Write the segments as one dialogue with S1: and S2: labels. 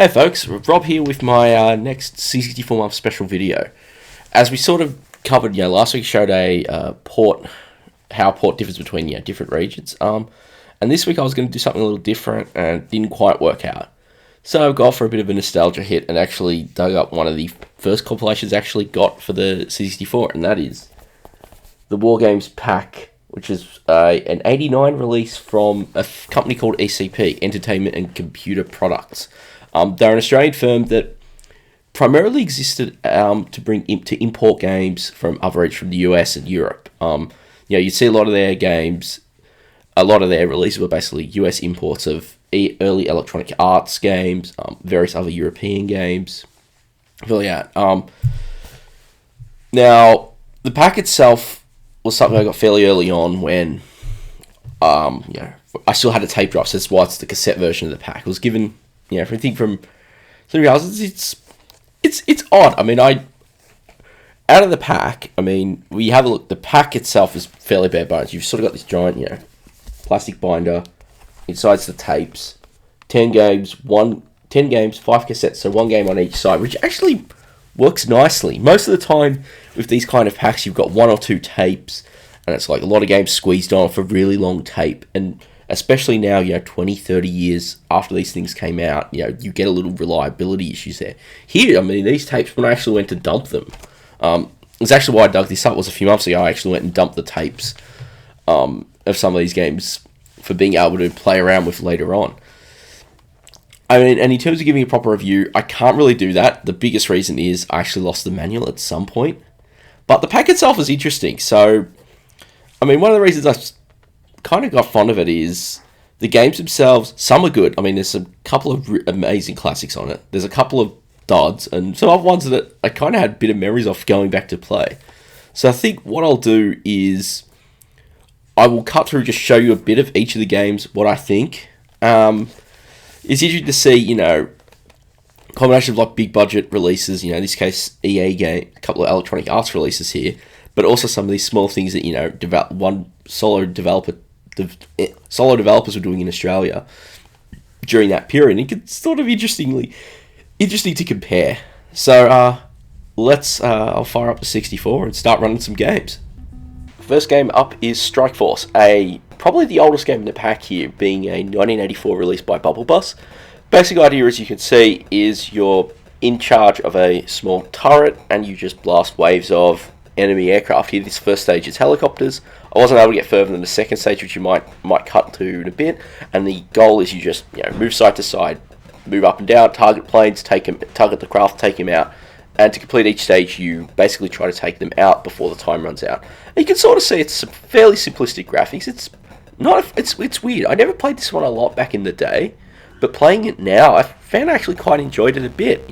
S1: Hey folks, Rob here with my next C64 Month special video. As we sort of covered, last week showed how port differs between different regions. And this week I was going to do something a little different and didn't quite work out. So I got for a bit of a nostalgia hit and actually dug up one of the first compilations I actually got for the C64, and that is the War Games Pak, which is an '89 release from a company called ECP, Entertainment and Computer Products. They're an Australian firm that primarily existed to import games from other regions from the US and Europe. You'd see a lot of their games, a lot of their releases were basically US imports of early Electronic Arts games, various other European games. Now, the pack itself was something I got fairly early on when, I still had a tape drive, so that's why it's the cassette version of the pack. It was given, for anything from 3,000, it's odd. Out of the pack, we have a look. The pack itself is fairly bare bones. You've sort of got this giant, plastic binder. Inside's the tapes. 10 games, 5 cassettes, so one game on each side, which actually works nicely. Most of the time with these kind of packs, you've got one or two tapes, and it's like a lot of games squeezed on for a really long tape. And especially now, 20, 30 years after these things came out, you get a little reliability issues there. Here, these tapes, when I actually went to dump them, it's actually why I dug this up, was a few months ago, I actually went and dumped the tapes of some of these games for being able to play around with later on. And in terms of giving a proper review, I can't really do that. The biggest reason is I actually lost the manual at some point. But the pack itself is interesting. So, one of the reasons I kind of got fond of it is the games themselves. Some are good. There's a couple of amazing classics on it. There's a couple of duds and some other ones that I kind of had a bit of memories of going back to play. So I think what I'll do is I will cut through, just show you a bit of each of the games, what I think. It's interesting to see, a combination of like big budget releases, in this case EA game, a couple of Electronic Arts releases here, but also some of these small things that solo developers were doing in Australia during that period. And it's sort of interesting to compare. So I'll fire up the 64 and start running some games. First game up is Strike Force, probably the oldest game in the pack here, being a 1984 release by Bubble Bus. Basic idea, as you can see, is you're in charge of a small turret and you just blast waves of enemy aircraft. Here, this first stage is helicopters. I wasn't able to get further than the second stage, which you might cut to in a bit. And the goal is you just move side to side, move up and down, target planes, target the craft, take him out. And to complete each stage, you basically try to take them out before the time runs out. And you can sort of see it's some fairly simplistic graphics. It's weird. I never played this one a lot back in the day, but playing it now, I found I actually quite enjoyed it a bit.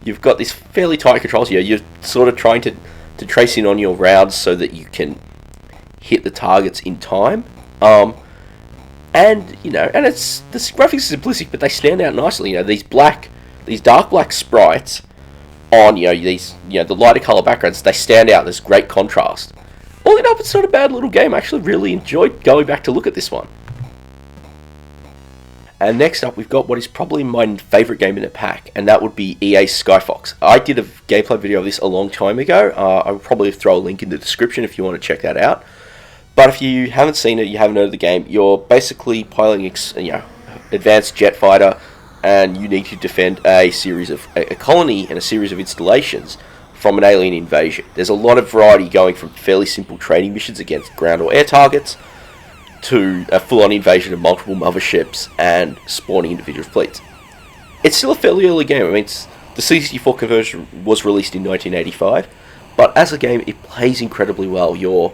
S1: You've got this fairly tight controls here. You're sort of trying to trace in on your rounds so that you can hit the targets in time. And it's the graphics are simplistic, but they stand out nicely. These dark black sprites on the lighter color backgrounds, they stand out. There's great contrast. All in all, it's not a bad little game. I actually really enjoyed going back to look at this one. And next up, we've got what is probably my favourite game in the pack, and that would be EA's Skyfox. I did a gameplay video of this a long time ago. I will probably throw a link in the description if you want to check that out. But if you haven't seen it, you haven't heard of the game, you're basically piloting advanced jet fighter, and you need to defend a colony and a series of installations from an alien invasion. There's a lot of variety, going from fairly simple training missions against ground or air targets to a full-on invasion of multiple motherships and spawning individual fleets. It's still a fairly early game. The C64 conversion was released in 1985, but as a game, it plays incredibly well. You've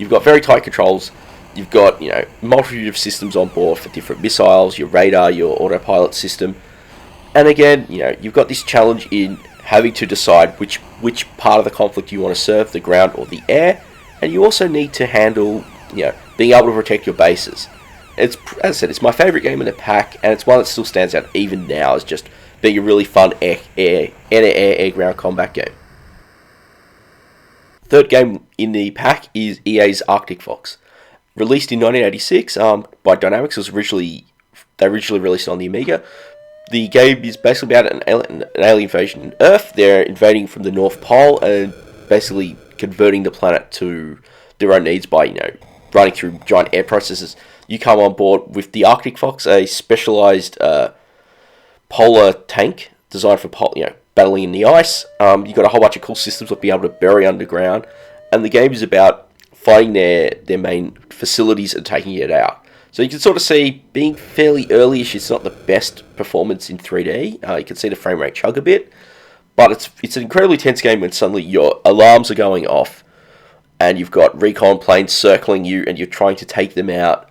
S1: got very tight controls. You've got, multitude of systems on board for different missiles, your radar, your autopilot system. And again, you've got this challenge in having to decide which part of the conflict you want to serve, the ground or the air. And you also need to handle, being able to protect your bases. As I said, it's my favourite game in the pack, and it's one that still stands out even now as just being a really fun air-ground combat game. Third game in the pack is EA's Arctic Fox. Released in 1986 by Dynamics, they originally released it on the Amiga. The game is basically about an alien invasion on Earth. They're invading from the North Pole and basically converting the planet to their own needs by, running through giant air processes. You come on board with the Arctic Fox, a specialized polar tank designed for battling in the ice. You've got a whole bunch of cool systems to be able to bury underground, and the game is about finding their main facilities and taking it out. So you can sort of see, being fairly early-ish, it's not the best performance in 3D. You can see the frame rate chug a bit, but it's an incredibly tense game when suddenly your alarms are going off, and you've got recon planes circling you, and you're trying to take them out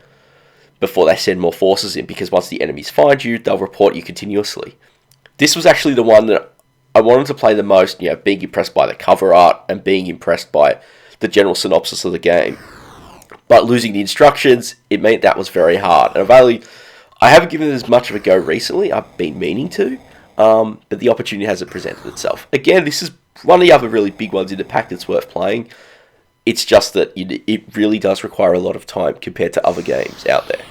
S1: before they send more forces in, because once the enemies find you, they'll report you continuously. This was actually the one that I wanted to play the most, being impressed by the cover art and being impressed by the general synopsis of the game. But losing the instructions, it meant that was very hard. And I haven't given it as much of a go recently. I've been meaning to, but the opportunity hasn't presented itself. Again, this is one of the other really big ones in the pack that's worth playing. It's just that it really does require a lot of time compared to other games out there.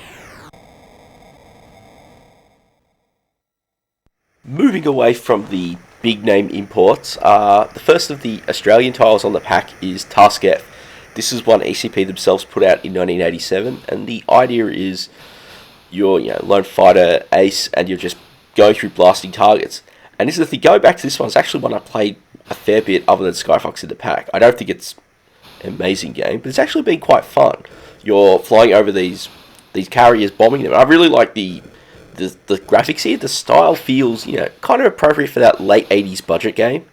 S1: Moving away from the big name imports, the first of the Australian titles on the pack is Task F. This is one ECP themselves put out in 1987, and the idea is you're lone fighter ace, and you're just going through blasting targets. And this is the thing, going back to this one, it's actually one I played a fair bit other than Skyfox in the pack. I don't think it's an amazing game, but it's actually been quite fun. You're flying over these carriers, bombing them. And I really like the graphics here. The style feels kind of appropriate for that late 80s budget game,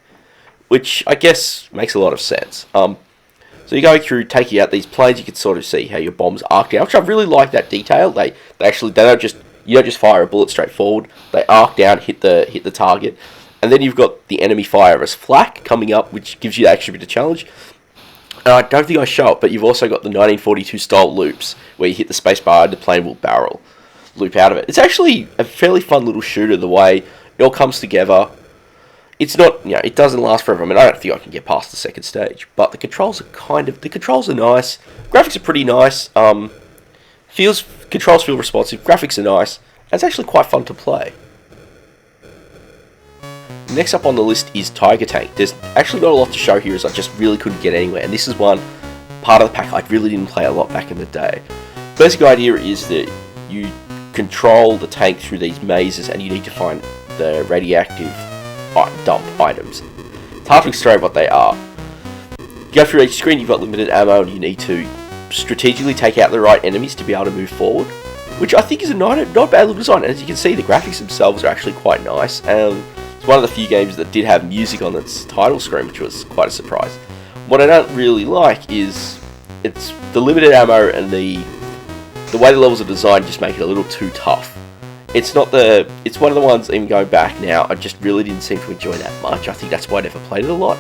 S1: which I guess makes a lot of sense. So you're going through, taking out these planes. You can sort of see how your bombs arc down, which I really like that detail. They don't just fire a bullet straight forward. They arc down, hit the target, and then you've got the enemy fire as flak coming up, which gives you that extra bit of challenge. And I don't think I show it, but you've also got the 1942 style loops where you hit the spacebar and the plane will barrel loop out of it. It's actually a fairly fun little shooter. The way it all comes together. It's not, it doesn't last forever. I mean, I don't think I can get past the second stage, but the controls are nice. Graphics are pretty nice. Controls feel responsive. Graphics are nice. And it's actually quite fun to play. Next up on the list is Tiger Tank. There's actually not a lot to show here, as I just really couldn't get anywhere. And this is one part of the pack I really didn't play a lot back in the day. Basic idea is that you control the tank through these mazes, and you need to find the radioactive dump items. It's hard to explain what they are. You go through each screen, you've got limited ammo, and you need to strategically take out the right enemies to be able to move forward, which I think is a not bad little design. And as you can see, the graphics themselves are actually quite nice, and it's one of the few games that did have music on its title screen, which was quite a surprise. What I don't really like is it's the limited ammo, and the way the levels are designed just make it a little too tough. It's one of the ones, even going back now, I just really didn't seem to enjoy that much. I think that's why I never played it a lot.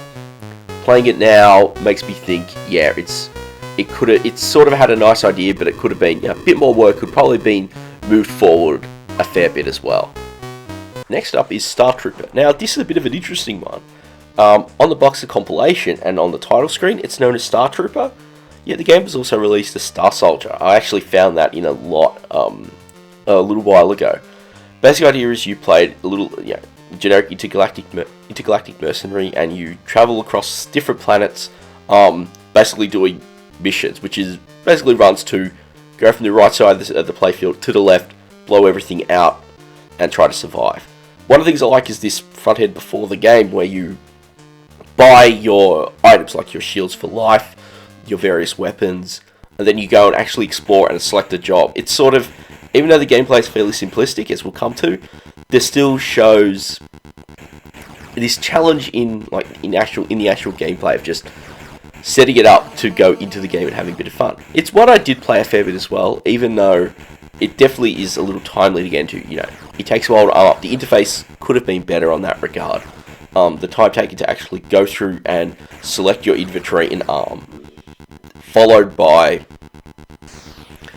S1: Playing it now makes me think, it sort of had a nice idea, but it could have been a bit more work, could probably been moved forward a fair bit as well. Next up is Star Trooper. Now, this is a bit of an interesting one. On the box of compilation and on the title screen, it's known as Star Trooper. Yeah, the game was also released as Star Soldier. I actually found that in a lot a little while ago. Basic idea is you played a little generic intergalactic mercenary, and you travel across different planets, basically doing missions, which is basically runs to go from the right side of the playfield to the left, blow everything out, and try to survive. One of the things I like is this front end before the game, where you buy your items like your shields for life, your various weapons, and then you go and actually explore and select a job. It's sort of, even though the gameplay is fairly simplistic, as we'll come to, there still shows this challenge in the actual gameplay of just setting it up to go into the game and having a bit of fun. It's one I did play a fair bit as well, even though it definitely is a little timely to get into. It takes a while to arm up. The interface could have been better on that regard. The time taken to actually go through and select your inventory and arm, followed by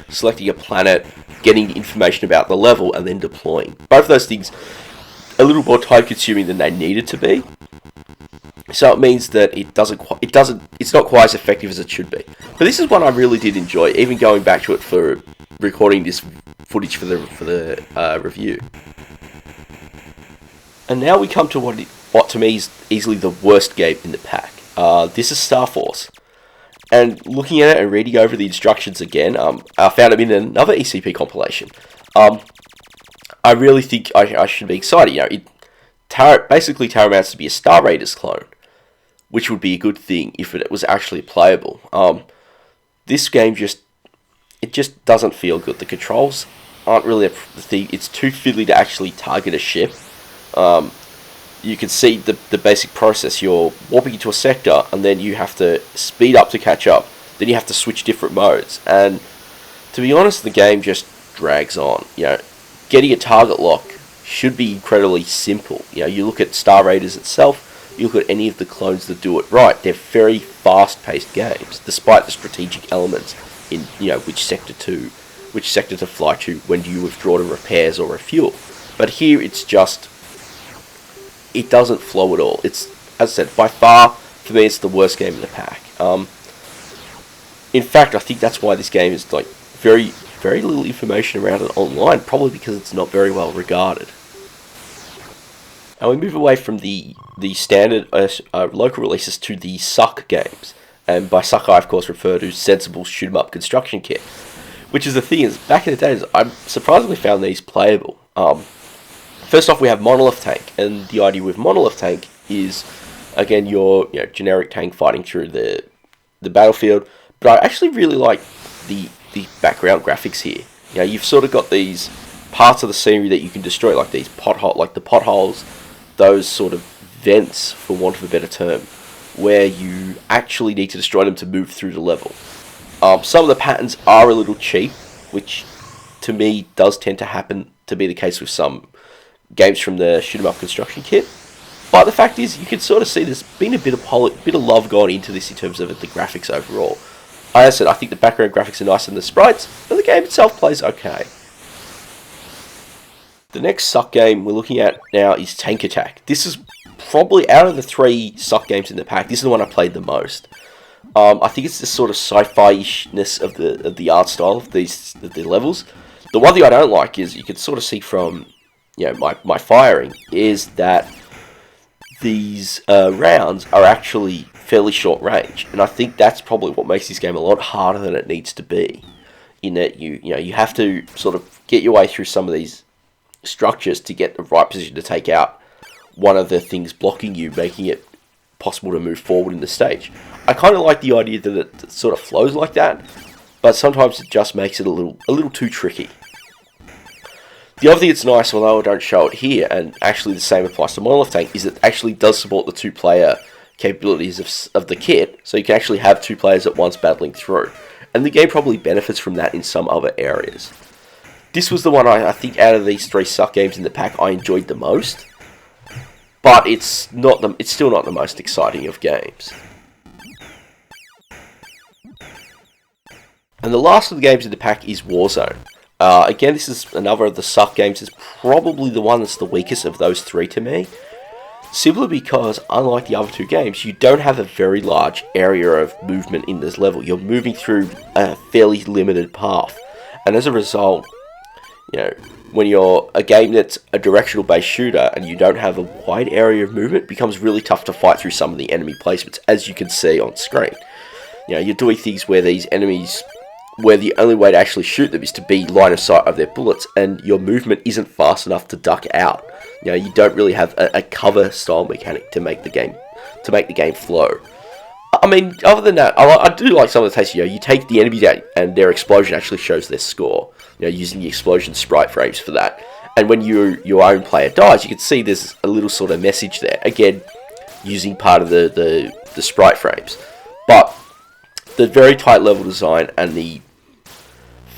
S1: selecting a planet, getting information about the level, and then deploying. Both of those things a little more time consuming than they needed to be. So it means that it's not quite as effective as it should be. But this is one I really did enjoy, even going back to it for recording this footage for the review. And now we come to what to me is easily the worst game in the pack. This is Star Force. And looking at it and reading over the instructions again, I found them in another ECP compilation. I really think I should be excited. You know, basically Terramounts to be a Star Raiders clone, which would be a good thing if it was actually playable. This game just doesn't feel good. The controls aren't really the thing. It's too fiddly to actually target a ship. You can see the basic process. You're warping into a sector, and then you have to speed up to catch up. Then you have to switch different modes. And to be honest, the game just drags on. You know, getting a target lock should be incredibly simple. You know, you look at Star Raiders itself, you look at any of the clones that do it right. They're very fast-paced games, despite the strategic elements in, you know, which sector to fly to, when do you withdraw to repairs or refuel. But here it's just, it doesn't flow at all. It's, as I said, by far, for me, it's the worst game in the pack. In fact, I think that's why this game is like very little information around it online, probably because it's not very well regarded. And we move away from the standard local releases to the suck games. And by suck, I of course refer to sensible shoot 'em up construction kit. Which is the thing is, back in the days, I surprisingly found these playable. First off, we have Monolith Tank, and the idea with Monolith Tank is, again, your generic tank fighting through the battlefield. But I actually really like the background graphics here. You know, you've sort of got these parts of the scenery that you can destroy, like these potholes, those sort of vents, for want of a better term, where you actually need to destroy them to move through the level. Some of the patterns are a little cheap, which to me does tend to happen to be the case with some games from the shoot 'em up construction kit. But the fact is, you can sort of see there's been a bit of love gone into this in terms of the graphics overall. As I said, I think the background graphics are nicer than the sprites, but the game itself plays okay. The next suck game we're looking at now is Tank Attack. This is probably, out of the 3 suck games in the pack, this is the one I played the most. I think it's the sort of sci-fi-ishness of the art style of the levels. The one thing I don't like is, you can sort of see from my firing, is that these rounds are actually fairly short range, and I think that's probably what makes this game a lot harder than it needs to be. In that you have to sort of get your way through some of these structures to get the right position to take out one of the things blocking you, making it possible to move forward in the stage. I kind of like the idea that it sort of flows like that, but sometimes it just makes it a little too tricky. The other thing that's nice, although I don't show it here, and actually the same applies to Monolith Tank, is it actually does support the 2-player capabilities of the kit, so you can actually have 2 players at once battling through. And the game probably benefits from that in some other areas. This was the one I think out of these 3 suck games in the pack I enjoyed the most, but it's still not the most exciting of games. And the last of the games in the pack is Warzone. Again, this is another of the suck games. It's probably the one that's the weakest of those 3 to me. Simply because, unlike the other 2 games, you don't have a very large area of movement in this level. You're moving through a fairly limited path. And as a result, when you're a game that's a directional based shooter and you don't have a wide area of movement, it becomes really tough to fight through some of the enemy placements, as you can see on screen. You're doing things where these enemies, where the only way to actually shoot them is to be line of sight of their bullets, and your movement isn't fast enough to duck out. You don't really have a cover style mechanic to make the game flow. I mean, other than that, I do like some of the tastes. You take the enemies out, and their explosion actually shows their score. Using the explosion sprite frames for that. And when your own player dies, you can see there's a little sort of message there. Again, using part of the sprite frames. But the very tight level design and the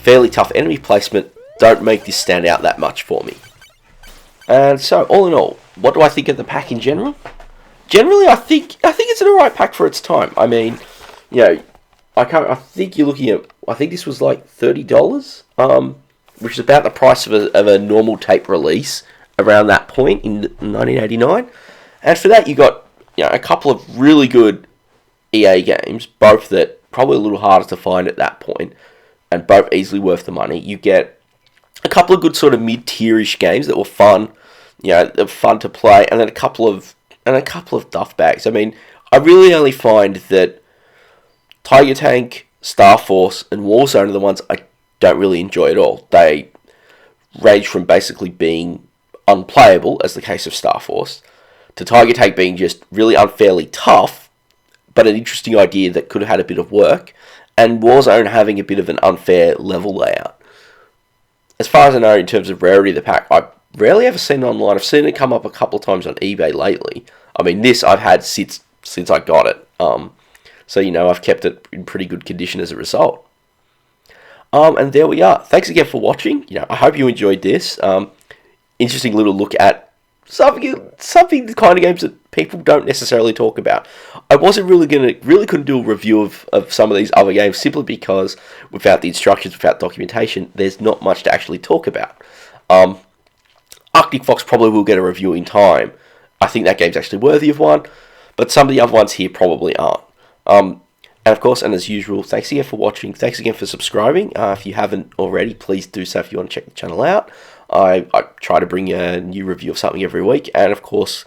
S1: fairly tough enemy placement don't make this stand out that much for me. And so, all in all, what do I think of the pack in general? Generally, I think it's an alright pack for its time. I mean, I think you're looking at, I think this was like $30, which is about the price of a normal tape release around that point in 1989. And for that, you got a couple of really good EA games, both that probably a little harder to find at that point, and both easily worth the money. You get a couple of good sort of mid-tierish games that were fun fun to play, and then a couple of duff bags. I mean, I really only find that Tiger Tank, Star Force, and Warzone are the ones I don't really enjoy at all. They range from basically being unplayable, as the case of Star Force, to Tiger Tank being just really unfairly tough, but an interesting idea that could have had a bit of work, and Warzone having a bit of an unfair level layout. As far as I know, in terms of rarity of the pack, I've rarely ever seen it online. I've seen it come up a couple of times on eBay lately. I mean, this I've had since I got it. So, I've kept it in pretty good condition as a result. And there we are. Thanks again for watching. I hope you enjoyed this. Interesting little look at something the kind of games that people don't necessarily talk about. I wasn't really couldn't do a review of some of these other games simply because without the instructions, without documentation, there's not much to actually talk about. Arctic Fox probably will get a review in time. I think that game's actually worthy of one, but some of the other ones here probably aren't. And of course, and as usual, thanks again for watching. Thanks again for subscribing. If you haven't already, please do so if you want to check the channel out. I try to bring a new review of something every week, and of course,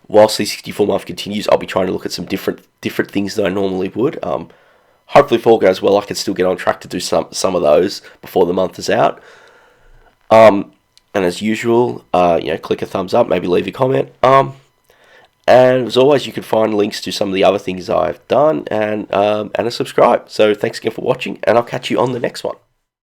S1: while C64 Month continues, I'll be trying to look at some different things than I normally would. Hopefully, if all goes well, I can still get on track to do some of those before the month is out. And as usual, click a thumbs up, maybe leave a comment. And as always, you can find links to some of the other things I've done and a subscribe. So thanks again for watching, and I'll catch you on the next one.